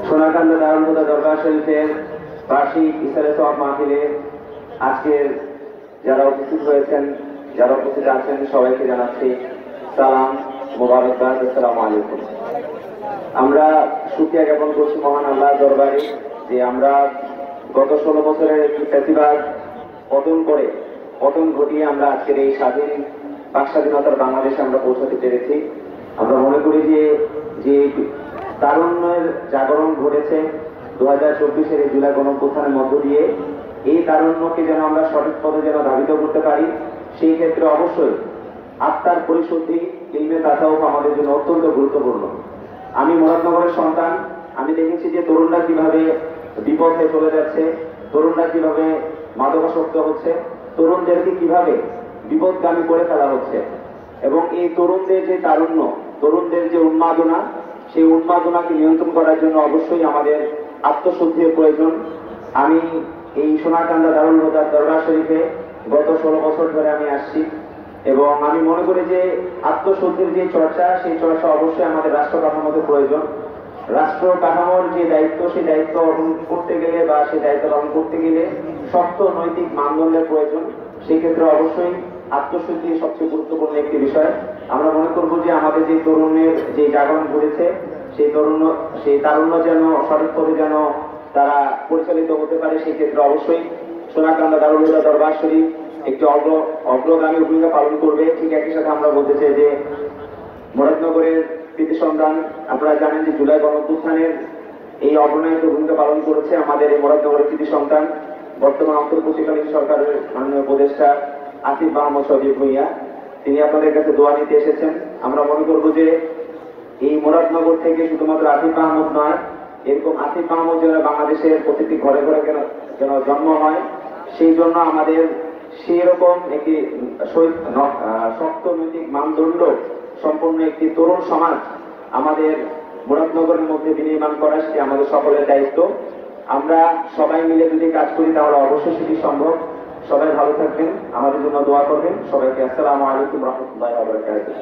সোনাকান্দা দারুল হুদা দরবার শরীফের বার্ষিক ইফতারে সওয়াব মাহফিলে আজকের যারা উপস্থিত হয়েছেন, যারা উপস্থিত আছেন, সবাইকে জানাচ্ছি সালাম, মোবারকবাদ, আসসালামু আলাইকুম। আমরা শুকরিয়া জ্ঞাপন করছি মহান আল্লাহ দরবারে যে আমরা গত 16 বছরের একটি ফেস্টিভাল পতন ঘটিয়ে আমরা আজকের এই বাক স্বাধীনতার বাংলাদেশে আমরা পৌঁছাতে পেরেছি। আমরা মনে করি যে তারুণ্যের জাগরণ ঘটেছে 2024-এর এই জুলাই গণঅভ্যুত্থানের মধ্য দিয়ে, এই তারুণ্যকে যেন আমরা সঠিক পথে যেন ধাবিত করতে পারি, সেই ক্ষেত্রে অবশ্যই আত্মার পরিশুদ্ধি, ইলমে তাসাউফ আমাদের জন্য অত্যন্ত গুরুত্বপূর্ণ। আমি মুরাদনগরের সন্তান, আমি দেখেছি যে তরুণরা কিভাবে বিপথে চলে যাচ্ছে, তরুণরা কিভাবে মাদকাসক্ত হচ্ছে, তরুণদেরকে কিভাবে বিপদগামী করে ফেলা হচ্ছে, এবং এই তরুণদের যে তারুণ্য, তরুণদের যে উন্মাদনা, সেই উন্মাদনাকে নিয়ন্ত্রণ করার জন্য অবশ্যই আমাদের আত্মশুদ্ধির প্রয়োজন। আমি এই সোনাকান্দা দারুল হুদা দরবার শরীফে গত 16 বছর ধরে আমি আসছি, এবং আমি মনে করি যে আত্মশুদ্ধির যে চর্চা, সেই চর্চা অবশ্যই আমাদের রাষ্ট্র কাঠামোতে প্রয়োজন। রাষ্ট্র কাঠামোর যে দায়িত্ব, সেই দায়িত্ব অর্জন করতে গেলে বা সেই দায়িত্ব পালন করতে গেলে শক্ত নৈতিক মানদণ্ডের প্রয়োজন। সেই ক্ষেত্রে অবশ্যই আত্মশুদ্ধি সবচেয়ে গুরুত্বপূর্ণ একটি বিষয়। আমরা মনে করবো যে আমাদের যে তরুণের যে জাগরণ ঘটেছে, সেই তারুণ্য যেন সঠিক পথে যেন তারা পরিচালিত হতে পারে, সেই ক্ষেত্রে অবশ্যই সোনাকান্দা দারুল হুদা দরবার শরীফ একটি অগ্রগামী ভূমিকা পালন করবে। ঠিক একই সাথে আমরা বলতে চাই যে মুরাদনগরের কৃতি সন্তান, আপনারা জানেন যে জুলাই গণঅভ্যুত্থানের এই অগ্রণীত ভূমিকা পালন করেছে আমাদের এই মুরাদনগরের কৃতি সন্তান, বর্তমান অন্তর্বর্তীকালীন সরকারের মাননীয় উপদেষ্টা আসিফ মাহমুদ সজীব ভূঁইয়া। তিনি আপনাদের কাছে দোয়া নিতে এসেছেন। আমরা মনে করবো যে এই মুরাদনগর থেকে শুধুমাত্র আসিফ মাহমুদ নয়, এরকম আসিফ মাহমুদ যেন বাংলাদেশের প্রতিটি ঘরে ঘরে যেন জন্ম হয়, সেই জন্য আমাদের সেরকম একটি শক্ত নৈতিক মানদণ্ড সম্পন্ন একটি তরুণ সমাজ আমাদের মুরাদনগরের মধ্যে বিনির্মাণ করা, সেটি আমাদের সকলের দায়িত্ব। আমরা সবাই মিলে যদি কাজ করি তাহলে অবশ্যই সেটি সম্ভব। সবাই ভালো থাকবেন, আমাদের জন্য দোয়া করবেন। সবাইকে আসসালামু আলাইকুম রহমতুল্লাহি ওয়া বারাকাতুহু।